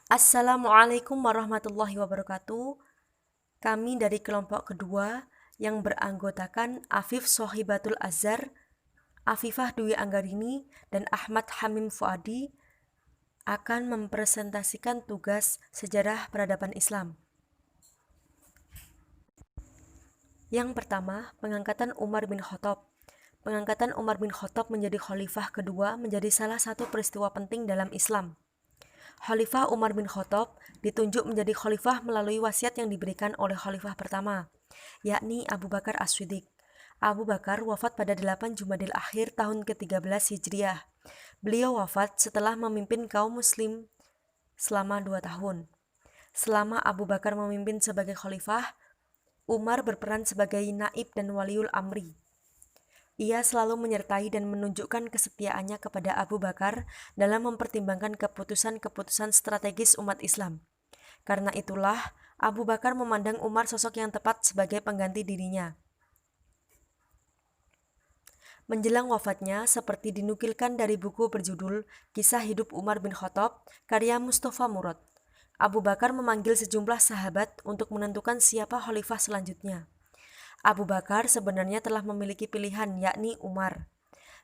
Assalamualaikum warahmatullahi wabarakatuh. Kami dari kelompok kedua yang beranggotakan Afif Sohibatul Azhar, Afifah Dwi Anggarini, dan Ahmad Hamim Fuadi akan mempresentasikan tugas sejarah peradaban Islam. Yang pertama, pengangkatan Umar bin Khattab. Pengangkatan Umar bin Khattab menjadi khalifah kedua menjadi salah satu peristiwa penting dalam Islam. Khalifah Umar bin Khattab ditunjuk menjadi khalifah melalui wasiat yang diberikan oleh khalifah pertama, yakni Abu Bakar As-Siddiq. Abu Bakar wafat pada 8 Jumadil Akhir tahun ke-13 Hijriah. Beliau wafat setelah memimpin kaum muslim selama 2 tahun. Selama Abu Bakar memimpin sebagai khalifah, Umar berperan sebagai naib dan waliul amri. Ia selalu menyertai dan menunjukkan kesetiaannya kepada Abu Bakar dalam mempertimbangkan keputusan-keputusan strategis umat Islam. Karena itulah, Abu Bakar memandang Umar sosok yang tepat sebagai pengganti dirinya. Menjelang wafatnya, seperti dinukilkan dari buku berjudul Kisah Hidup Umar bin Khattab, karya Mustafa Murad, Abu Bakar memanggil sejumlah sahabat untuk menentukan siapa khalifah selanjutnya. Abu Bakar sebenarnya telah memiliki pilihan, yakni Umar.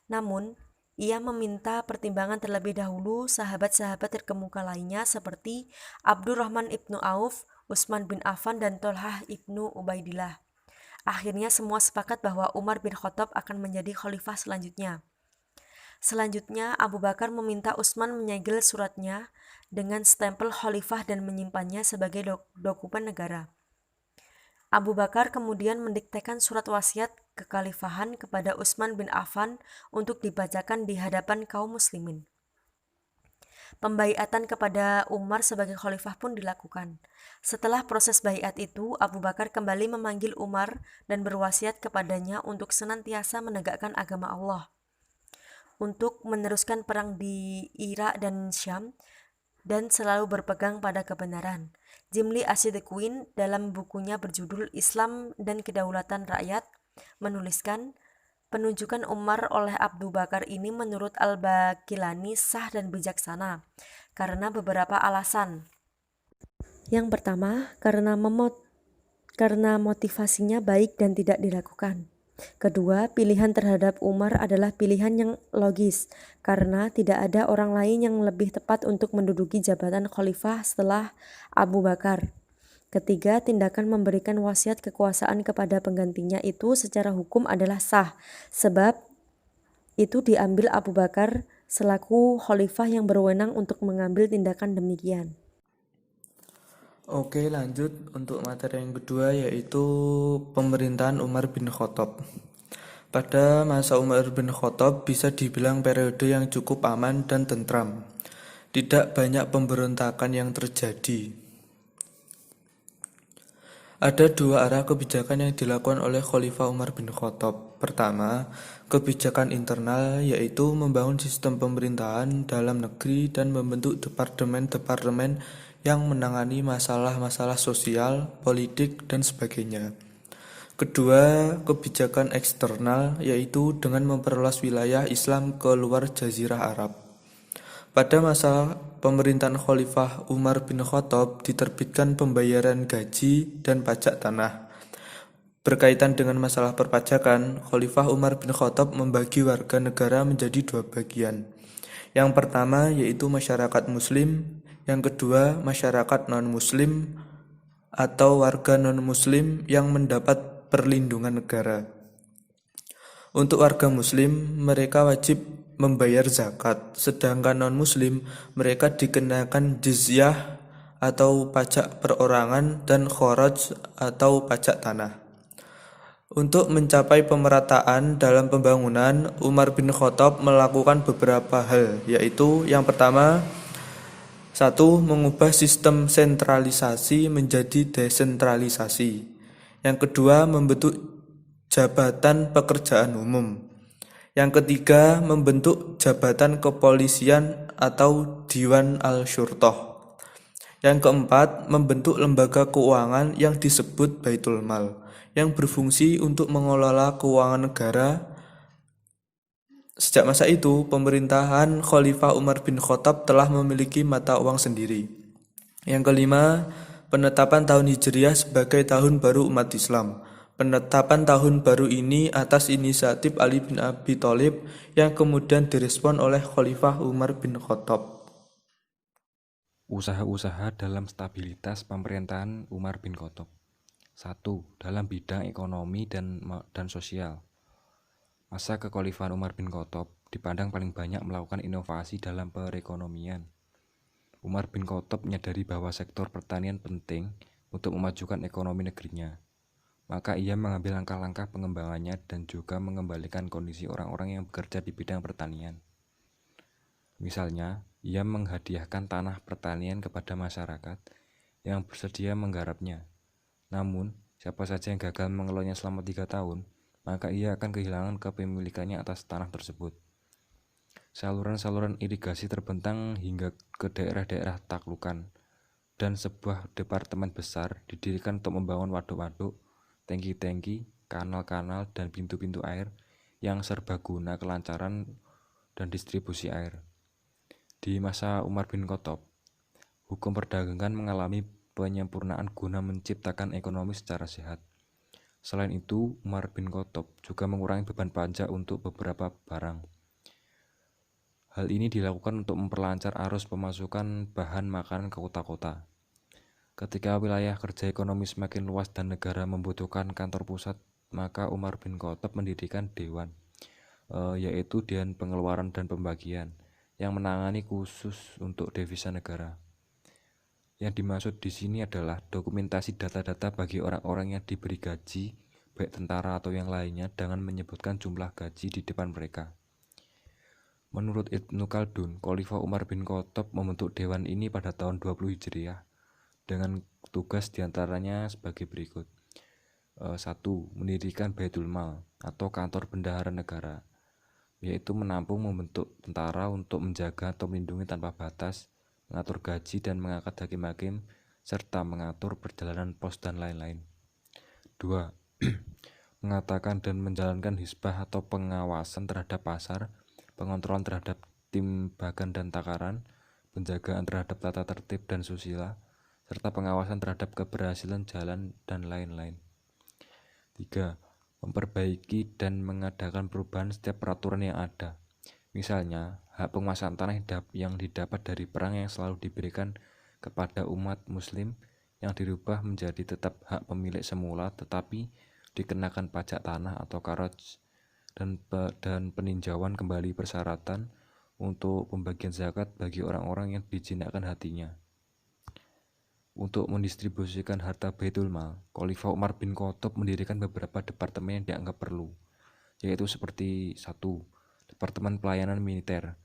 Namun, ia meminta pertimbangan terlebih dahulu sahabat-sahabat terkemuka lainnya seperti Abdurrahman ibnu Auf, Utsman bin Affan, dan Tolhah ibnu Ubaidillah. Akhirnya semua sepakat bahwa Umar bin Khattab akan menjadi khalifah selanjutnya. Selanjutnya, Abu Bakar meminta Utsman menyegel suratnya dengan stempel khalifah dan menyimpannya sebagai dokumen negara. Abu Bakar kemudian mendiktekan surat wasiat kekhalifahan kepada Utsman bin Affan untuk dibacakan di hadapan kaum muslimin. Pembaiatan kepada Umar sebagai khalifah pun dilakukan. Setelah proses baiat itu, Abu Bakar kembali memanggil Umar dan berwasiat kepadanya untuk senantiasa menegakkan agama Allah, untuk meneruskan perang di Irak dan Syam, dan selalu berpegang pada kebenaran. Jimli Asyidiquin dalam bukunya berjudul Islam dan Kedaulatan Rakyat menuliskan, penunjukan Umar oleh Abu Bakar ini menurut Al-Baqillani sah dan bijaksana karena beberapa alasan. Yang pertama, karena motivasinya baik dan tidak diragukan. Kedua, pilihan terhadap Umar adalah pilihan yang logis, karena tidak ada orang lain yang lebih tepat untuk menduduki jabatan khalifah setelah Abu Bakar. Ketiga, tindakan memberikan wasiat kekuasaan kepada penggantinya itu secara hukum adalah sah, sebab itu diambil Abu Bakar selaku khalifah yang berwenang untuk mengambil tindakan demikian. Oke, lanjut untuk materi yang kedua yaitu pemerintahan Umar bin Khattab. Pada masa Umar bin Khattab bisa dibilang periode yang cukup aman dan tentram. Tidak banyak pemberontakan yang terjadi. Ada dua arah kebijakan yang dilakukan oleh Khalifah Umar bin Khattab. Pertama, kebijakan internal yaitu membangun sistem pemerintahan dalam negeri dan membentuk departemen-departemen yang menangani masalah-masalah sosial, politik, dan sebagainya. Kedua, kebijakan eksternal yaitu dengan memperluas wilayah Islam ke luar Jazirah Arab. Pada masa pemerintahan Khalifah Umar bin Khattab diterbitkan pembayaran gaji dan pajak tanah. Berkaitan dengan masalah perpajakan, Khalifah Umar bin Khattab membagi warga negara menjadi dua bagian. Yang pertama yaitu masyarakat muslim, yang kedua masyarakat non-muslim atau warga non-muslim yang mendapat perlindungan negara. Untuk warga muslim, mereka wajib membayar zakat, sedangkan non-muslim mereka dikenakan jizyah atau pajak perorangan dan kharaj atau pajak tanah. Untuk mencapai pemerataan dalam pembangunan, Umar bin Khattab melakukan beberapa hal, yaitu yang pertama, satu, mengubah sistem sentralisasi menjadi desentralisasi. Yang kedua, membentuk jabatan pekerjaan umum. Yang ketiga, membentuk jabatan kepolisian atau Diwan al-Syurtoh. Yang keempat, membentuk lembaga keuangan yang disebut Baitul Mal, yang berfungsi untuk mengelola keuangan negara. Sejak masa itu, pemerintahan Khalifah Umar bin Khattab telah memiliki mata uang sendiri. Yang kelima, penetapan tahun Hijriah sebagai tahun baru umat Islam. Penetapan tahun baru ini atas inisiatif Ali bin Abi Thalib yang kemudian direspon oleh Khalifah Umar bin Khattab. Usaha-usaha dalam stabilitas pemerintahan Umar bin Khattab. 1. Dalam bidang ekonomi dan sosial. Masa kekhalifahan Umar bin Khattab dipandang paling banyak melakukan inovasi dalam perekonomian. Umar bin Khattab menyadari bahwa sektor pertanian penting untuk memajukan ekonomi negerinya. Maka ia mengambil langkah-langkah pengembangannya dan juga mengembalikan kondisi orang-orang yang bekerja di bidang pertanian. Misalnya, ia menghadiahkan tanah pertanian kepada masyarakat yang bersedia menggarapnya. Namun, siapa saja yang gagal mengelolanya selama 3 tahun, maka ia akan kehilangan kepemilikannya atas tanah tersebut. Saluran-saluran irigasi terbentang hingga ke daerah-daerah taklukan, dan sebuah departemen besar didirikan untuk membangun waduk-waduk, tangki-tangki, kanal-kanal, dan pintu-pintu air yang serbaguna kelancaran dan distribusi air. Di masa Umar bin Khattab, hukum perdagangan mengalami penyempurnaan guna menciptakan ekonomi secara sehat. Selain itu, Umar bin Khattab juga mengurangi beban pajak untuk beberapa barang. Hal ini dilakukan untuk memperlancar arus pemasukan bahan makanan ke kota-kota. Ketika wilayah kerja ekonomi semakin luas dan negara membutuhkan kantor pusat, maka Umar bin Khattab mendirikan Dewan, yaitu Dewan Pengeluaran dan Pembagian, yang menangani khusus untuk devisa negara. Yang dimaksud di sini adalah dokumentasi data-data bagi orang-orang yang diberi gaji, baik tentara atau yang lainnya, dengan menyebutkan jumlah gaji di depan mereka. Menurut Ibnu Khaldun, Khalifah Umar bin Khattab membentuk dewan ini pada tahun 20 Hijriah dengan tugas diantaranya sebagai berikut. 1. Mendirikan Baitul Mal atau kantor bendahara negara, yaitu menampung membentuk tentara untuk menjaga atau melindungi tanpa batas, mengatur gaji dan mengangkat hakim-hakim, serta mengatur perjalanan pos dan lain-lain. 2. Mengatakan dan menjalankan hisbah atau pengawasan terhadap pasar, pengontrolan terhadap timbagan dan takaran, penjagaan terhadap tata tertib dan susila, serta pengawasan terhadap keberhasilan jalan dan lain-lain. 3. Memperbaiki dan mengadakan perubahan setiap peraturan yang ada. Misalnya, hak penguasaan tanah yang didapat dari perang yang selalu diberikan kepada umat muslim yang dirubah menjadi tetap hak pemilik semula tetapi dikenakan pajak tanah atau kharaj dan peninjauan kembali persyaratan untuk pembagian zakat bagi orang-orang yang dijinakkan hatinya. Untuk mendistribusikan harta Baitul Mal, Khalifah Umar bin Khattab mendirikan beberapa departemen yang dianggap perlu, yaitu seperti 1. Departemen Pelayanan Militer.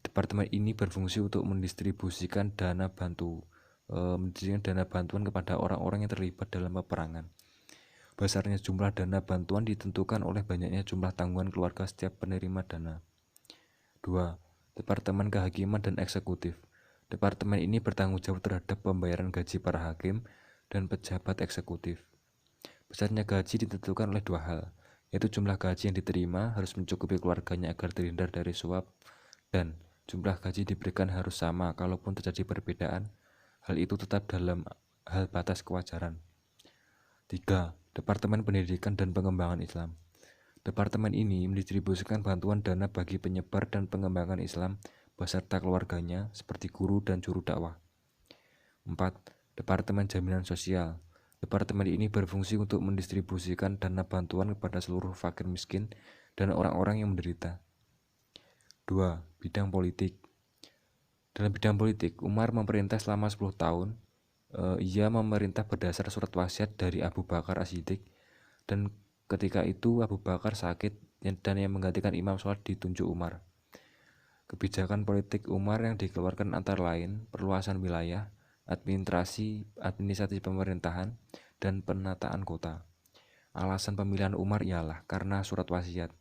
Departemen ini berfungsi untuk mendistribusikan dana bantuan kepada orang-orang yang terlibat dalam peperangan. Besarnya jumlah dana bantuan ditentukan oleh banyaknya jumlah tanggungan keluarga setiap penerima dana. 2. Departemen Kehakiman dan Eksekutif. Departemen ini bertanggung jawab terhadap pembayaran gaji para hakim dan pejabat eksekutif. Besarnya gaji ditentukan oleh 2 hal, yaitu jumlah gaji yang diterima harus mencukupi keluarganya agar terhindar dari suap, dan jumlah gaji diberikan harus sama kalaupun terjadi perbedaan, hal itu tetap dalam hal batas kewajaran. 3. Departemen Pendidikan dan Pengembangan Islam. Departemen ini mendistribusikan bantuan dana bagi penyebar dan pengembangan Islam beserta keluarganya seperti guru dan juru dakwah. 4. Departemen Jaminan Sosial. Departemen ini berfungsi untuk mendistribusikan dana bantuan kepada seluruh fakir miskin dan orang-orang yang menderita. 2. Bidang politik. Dalam bidang politik, Umar memerintah selama 10 tahun. Ia memerintah berdasar surat wasiat dari Abu Bakar As-Siddiq, dan ketika itu Abu Bakar sakit dan yang menggantikan imam sholat ditunjuk Umar. Kebijakan politik Umar yang dikeluarkan antara lain perluasan wilayah, administrasi pemerintahan, dan penataan kota. Alasan pemilihan Umar ialah karena surat wasiat,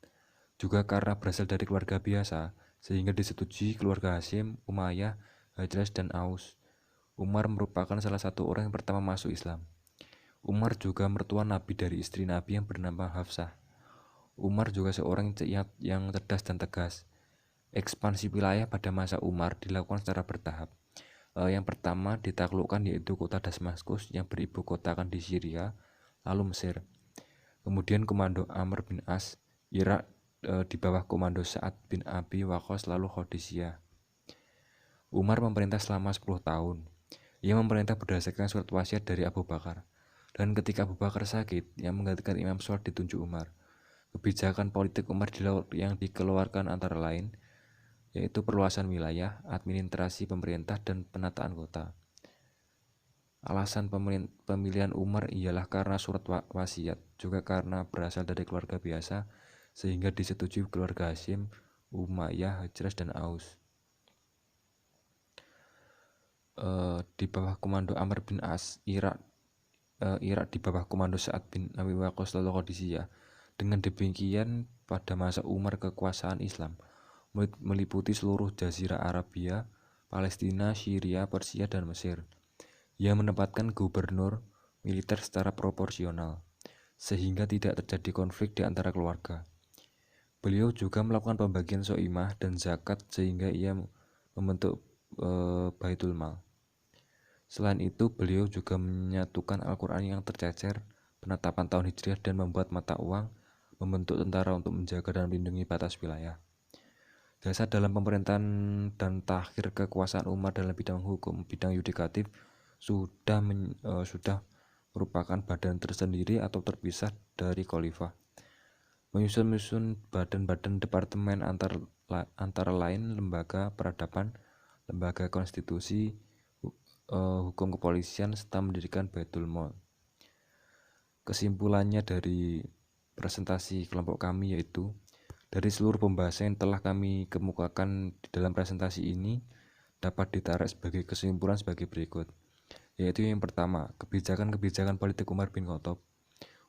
juga karena berasal dari keluarga biasa, sehingga disetujui keluarga Hashim, Umayyah, Hajraj, dan Aus. Umar merupakan salah satu orang yang pertama masuk Islam. Umar juga mertua Nabi dari istri Nabi yang bernama Hafsah. Umar juga seorang yang cerdas dan tegas. Ekspansi wilayah pada masa Umar dilakukan secara bertahap. Yang pertama ditaklukkan yaitu kota Damaskus yang beribu kotakan di Syria, lalu Mesir. Kemudian komando Amr bin As, Irak di bawah komando Sa'ad bin Abi Waqqas lalu Qadisiyah. Umar memerintah selama 10 tahun. Ia memerintah berdasarkan surat wasiat dari Abu Bakar. Dan ketika Abu Bakar sakit, yang menggantikan Imam Sholat ditunjuk Umar. Kebijakan politik Umar yang dikeluarkan antara lain, yaitu perluasan wilayah, administrasi pemerintah, dan penataan kota. Alasan pemilihan Umar ialah karena surat wasiat, juga karena berasal dari keluarga biasa, sehingga disetujui keluarga Hashim, Umayyah, Hajraj, dan Aus. Di bawah komando Amr bin As, Irak di bawah komando Sa'ad bin Abi Waqqas lalu Qadisiyah. Dengan demikian, pada masa Umar kekuasaan Islam meliputi seluruh Jazirah Arabia, Palestina, Syria, Persia, dan Mesir. Ia menempatkan gubernur militer secara proporsional, sehingga tidak terjadi konflik di antara keluarga. Beliau juga melakukan pembagian soimah dan zakat sehingga ia membentuk Baitul Mal. Selain itu, beliau juga menyatukan Al-Quran yang tercecer, penetapan tahun Hijriah, dan membuat mata uang, membentuk tentara untuk menjaga dan melindungi batas wilayah. Jasa dalam pemerintahan dan takhir kekuasaan Umar dalam bidang hukum, bidang yudikatif, sudah merupakan badan tersendiri atau terpisah dari khalifah. Menyusun badan-badan departemen antara lain lembaga peradaban, lembaga konstitusi, hukum kepolisian, serta mendirikan Baitul Mal. Kesimpulannya dari presentasi kelompok kami yaitu, dari seluruh pembahasan yang telah kami kemukakan di dalam presentasi ini dapat ditarik sebagai kesimpulan sebagai berikut, yaitu yang pertama, kebijakan-kebijakan politik Umar bin Khattab.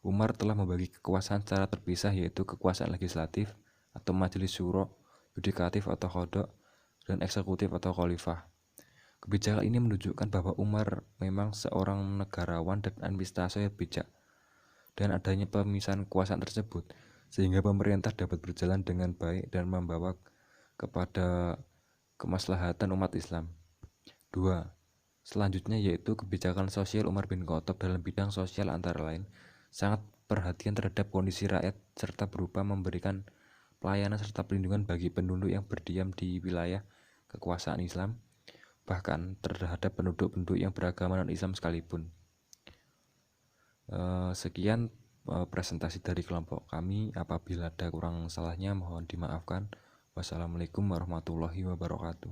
Umar telah membagi kekuasaan secara terpisah, yaitu kekuasaan legislatif atau majelis syuro, yudikatif atau qadha, dan eksekutif atau khalifah. Kebijakan ini menunjukkan bahwa Umar memang seorang negarawan dan administrator yang bijak. Dan adanya pemisahan kekuasaan tersebut, sehingga pemerintah dapat berjalan dengan baik dan membawa kepada kemaslahatan umat Islam. 2. Selanjutnya yaitu kebijakan sosial Umar bin Khattab dalam bidang sosial antara lain sangat perhatian terhadap kondisi rakyat serta berupa memberikan pelayanan serta perlindungan bagi penduduk yang berdiam di wilayah kekuasaan Islam, bahkan terhadap penduduk-penduduk yang beragama non-Islam sekalipun. Sekian presentasi dari kelompok kami. Apabila ada kurang salahnya mohon dimaafkan. Wassalamualaikum warahmatullahi wabarakatuh.